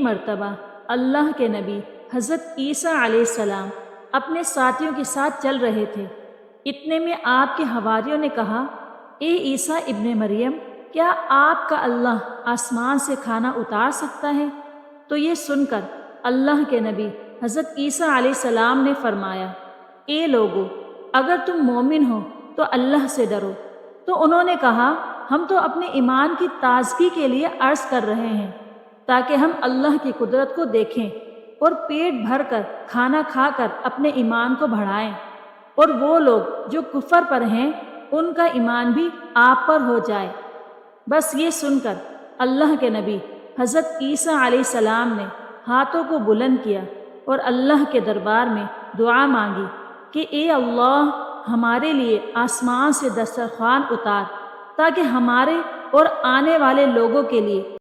मर्तबा अल्लाह के नबी हज़रत ईसा अलैहिस्सलाम अपने साथियों के साथ चल रहे थे। इतने में आपके हवारियों ने कहा, ए ईसा इब्ने मरियम, क्या आपका अल्लाह आसमान से खाना उतार सकता है? तो ये सुनकर अल्लाह के नबी हज़रत ईसा अलैहिस्सलाम ने फरमाया, ए लोगो, अगर तुम मोमिन हो तो अल्लाह से डरो। तो उन्होंने कहा, हम तो अपने ईमान की ताजगी के लिए अर्ज़ कर रहे हैं ताकि हम अल्लाह की कुदरत को देखें और पेट भर कर खाना खाकर अपने ईमान को बढ़ाएं। और वो लोग जो कुफर पर हैं उनका ईमान भी आप पर हो जाए। बस ये सुनकर अल्लाह के नबी हज़रत ईसा अलैहिस्सलाम ने हाथों को बुलंद किया और अल्लाह के दरबार में दुआ मांगी कि ए अल्लाह, हमारे लिए आसमान से दस्तरखान उतार ताकि हमारे और आने वाले लोगों के लिए